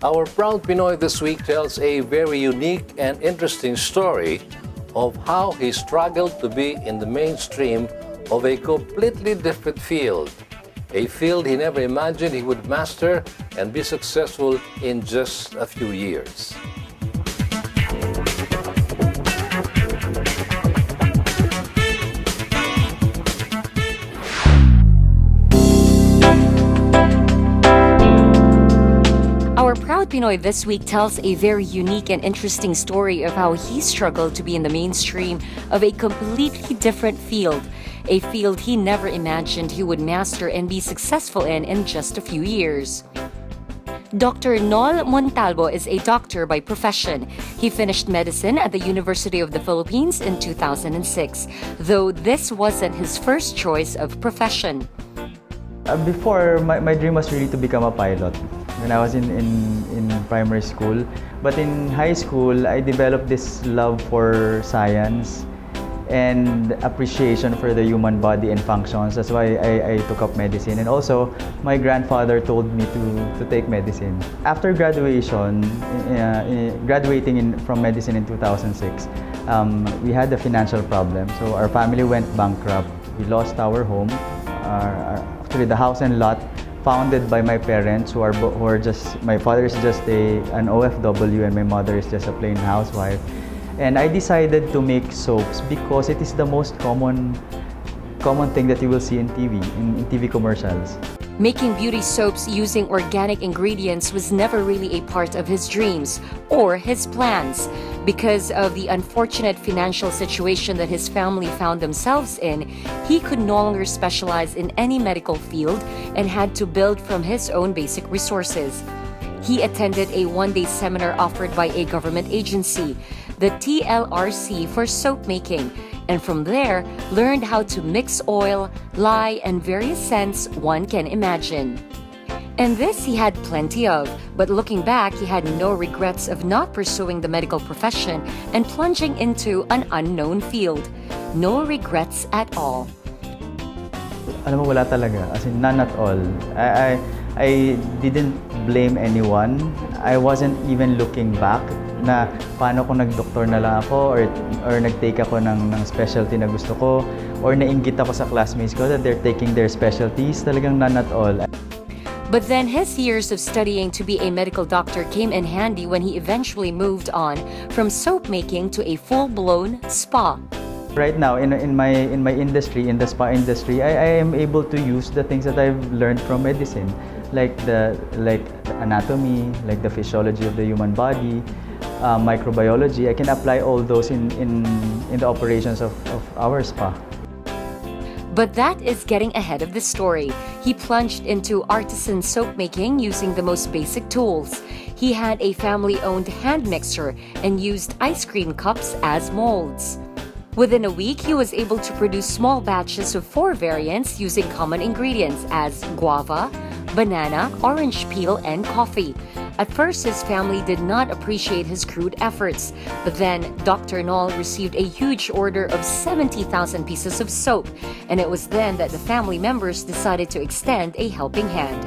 Our Proud Pinoy this week tells a very unique and interesting story of how he struggled to be in the mainstream of a completely different field. A field he never imagined he would master and be successful in just a few years. Our Proud Pinoy this week tells a very unique and interesting story of how he struggled to be in the mainstream of a completely different field, a field he never imagined he would master and be successful in just a few years. Dr. Nol Montalbo is a doctor by profession. He finished medicine at the University of the Philippines in 2006, though this wasn't his first choice of profession. Before, my dream was really to become a pilot when I was in primary school. But in high school, I developed this love for science and appreciation for the human body and functions. That's why I took up medicine. And also, my grandfather told me to take medicine. After graduation, from medicine in 2006, we had a financial problem. So our family went bankrupt. We lost our home. Actually, the house and lot founded by my parents who are just, my father is just an OFW and my mother is just a plain housewife. And I decided to make soaps because it is the most common thing that you will see in TV, in TV commercials. Making beauty soaps using organic ingredients was never really a part of his dreams or his plans. Because of the unfortunate financial situation that his family found themselves in, he could no longer specialize in any medical field and had to build from his own basic resources. He attended a one-day seminar offered by a government agency, the TLRC for soap making, and from there learned how to mix oil, lye, and various scents one can imagine. And this he had plenty of, but looking back, he had no regrets of not pursuing the medical profession and plunging into an unknown field. No regrets at all. Alam mo, wala talaga. As in, none at all. I didn't blame anyone. I wasn't even looking back na paano kung nag-doktor na lang ako or nag-take ako ng specialty na gusto ko or nainggit ako sa classmates ko that they're taking their specialties. Talagang none at all. But then his years of studying to be a medical doctor came in handy when he eventually moved on from soap making to a full-blown spa. Right now, in my industry, in the spa industry, I am able to use the things that I've learned from medicine, like anatomy, like the physiology of the human body, microbiology. I can apply all those in the operations of our spa. But that is getting ahead of the story. He plunged into artisan soap making using the most basic tools. He had a family-owned hand mixer and used ice cream cups as molds. Within a week, he was able to produce small batches of 4 variants using common ingredients as guava, banana, orange peel, and coffee. At first, his family did not appreciate his crude efforts, but then Dr. Nol received a huge order of 70,000 pieces of soap, and it was then that the family members decided to extend a helping hand.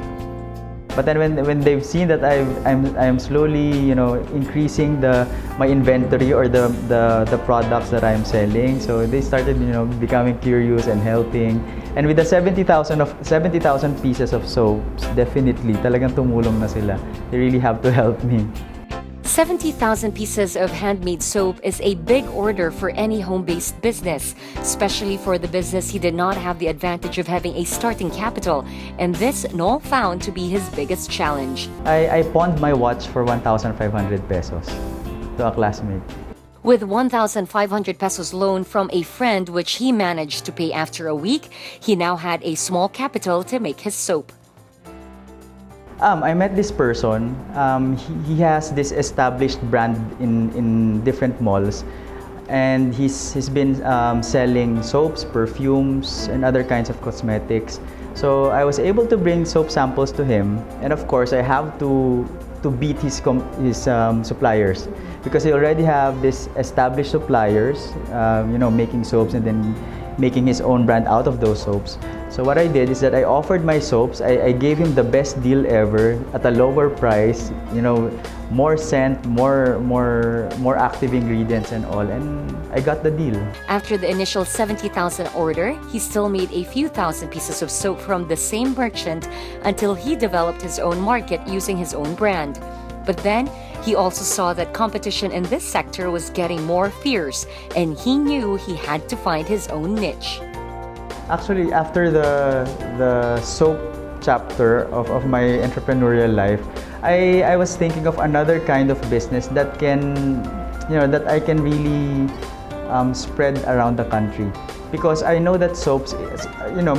But then when they've seen that I'm slowly, increasing my inventory or the products that I'm selling, so they started, becoming curious and helping. And with the 70,000 pieces of soaps, definitely talagang tumulong na sila. They really have to help me. 70,000 pieces of handmade soap is a big order for any home-based business, especially for the business he did not have the advantage of having a starting capital, and this Nol found to be his biggest challenge. I pawned my watch for 1,500 pesos to a classmate. With 1,500 pesos loan from a friend which he managed to pay after a week, he now had a small capital to make his soap. I met this person. He has this established brand in different malls, and he's been selling soaps, perfumes, and other kinds of cosmetics. So I was able to bring soap samples to him, and of course I have to beat his suppliers because he already have this established suppliers, making soaps, and then making his own brand out of those soaps. So what I did is that I offered my soaps. I gave him the best deal ever at a lower price. You know, more scent, more active ingredients and all, and I got the deal. After the initial 70,000 order, he still made a few thousand pieces of soap from the same merchant until he developed his own market using his own brand. But then, he also saw that competition in this sector was getting more fierce, and he knew he had to find his own niche. Actually, after the soap chapter of my entrepreneurial life, I was thinking of another kind of business that can, that I can really spread around the country. Because I know that soaps,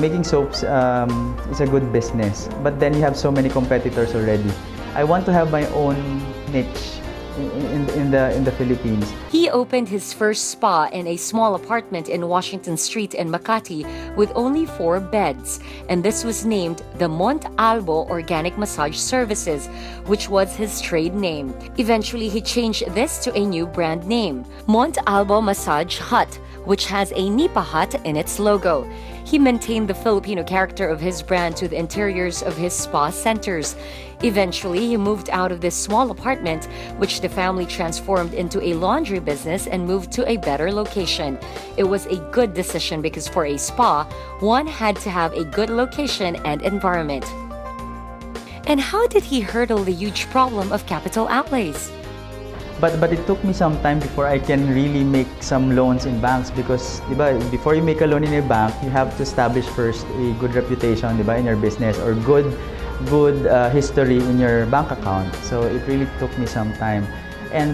making soaps is a good business. But then you have so many competitors already. I want to have my own niche in the Philippines. He opened his first spa in a small apartment in Washington Street in Makati with only 4 beds, and this was named the Montalbo Organic Massage Services, which was his trade name. Eventually, he changed this to a new brand name, Montalbo Massage Hut, which has a nipa hut in its logo. He maintained the Filipino character of his brand to the interiors of his spa centers. Eventually, he moved out of this small apartment, which the family transformed into a laundry business and moved to a better location. It was a good decision because for a spa, one had to have a good location and environment. And how did he hurdle the huge problem of capital outlays? But it took me some time before I can really make some loans in banks because, before you make a loan in a bank, you have to establish first a good reputation, in your business or good history in your bank account. So it really took me some time.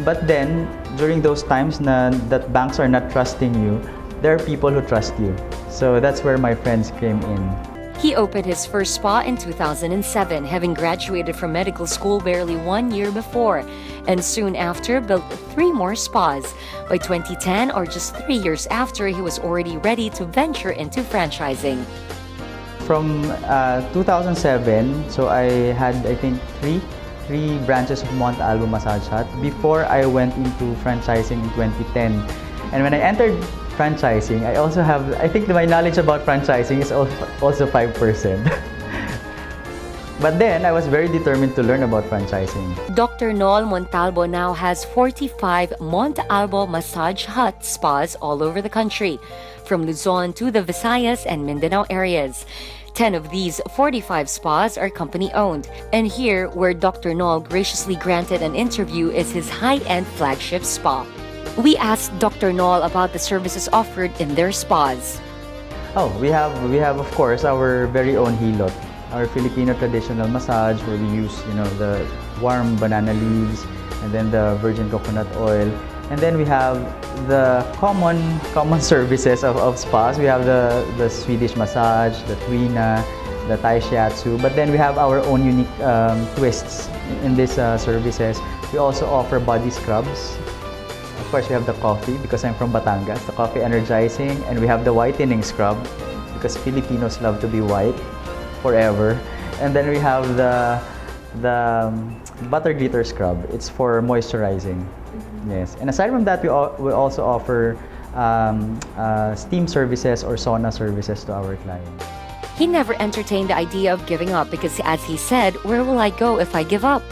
But then during those times that banks are not trusting you, there are people who trust you. So that's where my friends came in. He opened his first spa in 2007, having graduated from medical school barely 1 year before, and soon after built 3 more spas. By 2010, or just 3 years after, he was already ready to venture into franchising. From 2007, so I had, I think, three branches of Montalbo Massage Hut before I went into franchising in 2010. And when I entered franchising, I also have, I think my knowledge about franchising is also 5%. But then, I was very determined to learn about franchising. Dr. Noel Montalbo now has 45 Montalbo Massage Hut spas all over the country, from Luzon to the Visayas and Mindanao areas. 10 of these 45 spas are company-owned. And here, where Dr. Noel graciously granted an interview, is his high-end flagship spa. We asked Dr. Noel about the services offered in their spas. Oh, we have of course our very own hilot, our Filipino traditional massage where we use the warm banana leaves and then the virgin coconut oil, and then we have the common services of spas. We have the Swedish massage, the tuina, the Thai shiatsu, but then we have our own unique twists in these services. We also offer body scrubs. Of course, we have the coffee because I'm from Batangas, the coffee energizing, and we have the whitening scrub because Filipinos love to be white forever. And then we have the butter glitter scrub. It's for moisturizing. Yes. And aside from that, we also offer steam services or sauna services to our clients. He never entertained the idea of giving up because, as he said, where will I go if I give up?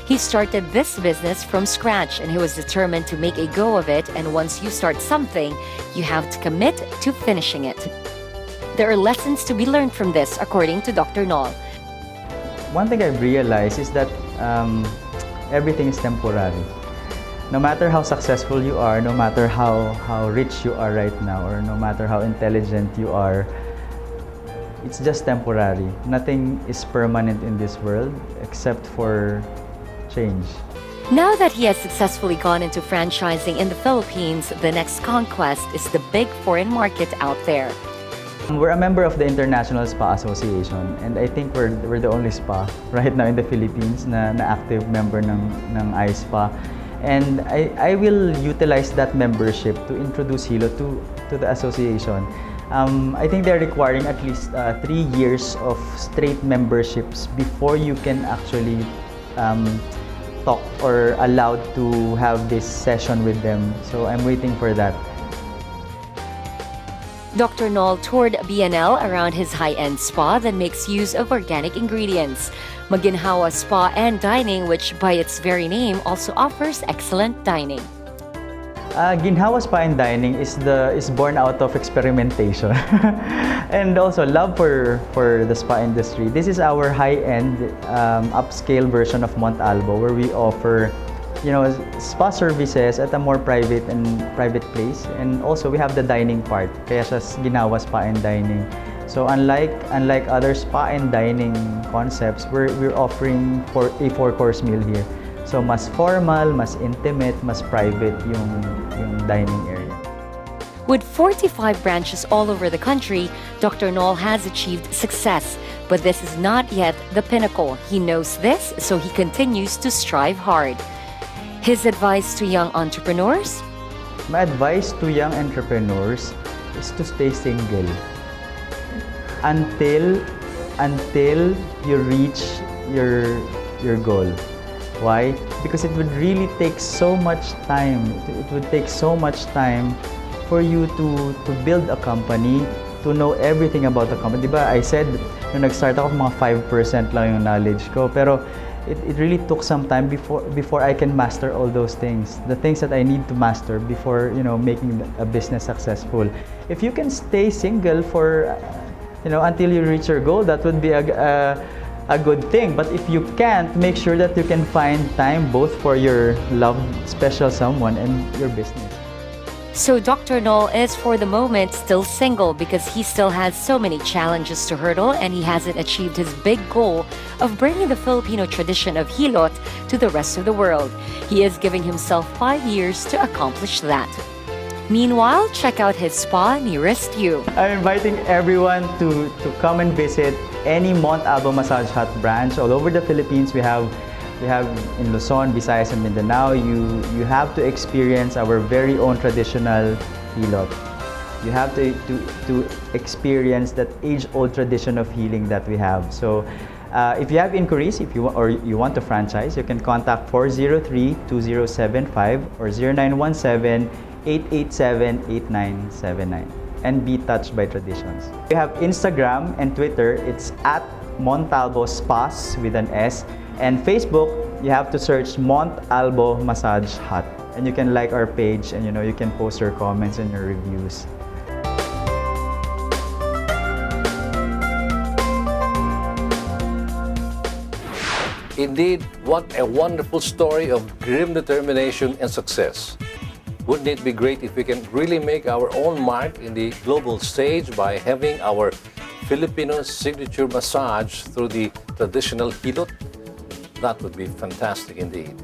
He started this business from scratch and he was determined to make a go of it, and once you start something, you have to commit to finishing it. There are lessons to be learned from this, according to Dr. Noel. One thing I've realized is that everything is temporary. No matter how successful you are, no matter how rich you are right now, or no matter how intelligent you are, it's just temporary. Nothing is permanent in this world except for change. Now that he has successfully gone into franchising in the Philippines, the next conquest is the big foreign market out there. We're a member of the International Spa Association, and I think we're the only spa right now in the Philippines na active member ng iSpa. And I will utilize that membership to introduce Hilo to the association. I think they're requiring at least 3 years of straight memberships before you can actually talk or allowed to have this session with them. So I'm waiting for that. Dr. Noel toured BNL around his high-end spa that makes use of organic ingredients. Maginhawa Spa and Dining, which by its very name also offers excellent dining. Ginhawa Spa and Dining is born out of experimentation and also love for the spa industry. This is our high-end upscale version of Montalbo, where we offer, spa services at a more private place, and also we have the dining part. Kaya siya Ginhawa Spa and Dining. So unlike other spa and dining concepts, we're offering a 4-course meal here. So mas formal, mas intimate, mas private yung dining area. With 45 branches all over the country, Dr. Noel has achieved success. But this is not yet the pinnacle. He knows this, so he continues to strive hard. His advice to young entrepreneurs? My advice to young entrepreneurs is to stay single until you reach your goal. Why? Because it would really take so much time. It would take so much time for you to build a company, to know everything about the company. Diba, I said, nung nag-start ako, mga 5% lang yung knowledge ko. Pero it really took some time before I can master all those things. The things that I need to master before, making a business successful. If you can stay single for, until you reach your goal, that would be a good thing. But if you can't, make sure that you can find time both for your loved special someone and your business. So Dr. Noel is for the moment still single because he still has so many challenges to hurdle, and he hasn't achieved his big goal of bringing the Filipino tradition of hilot to the rest of the world. He is giving himself 5 years to accomplish that. Meanwhile, check out his spa nearest you. I'm inviting everyone to come and visit any Montalbo Massage Hut branch all over the Philippines. We have in Luzon, Visayas, and Mindanao. You have to experience our very own traditional hilot. You have to experience that age-old tradition of healing that we have. So, if you have inquiries, you want to franchise, you can contact 403-2075 or 0917-887-8979 and be touched by traditions. We have Instagram and Twitter. It's at Montalbo Spas with an S. And Facebook, you have to search Montalbo Massage Hut. And you can like our page, and you can post your comments and your reviews. Indeed, what a wonderful story of grim determination and success. Wouldn't it be great if we can really make our own mark in the global stage by having our Filipino signature massage through the traditional hilot? That would be fantastic indeed.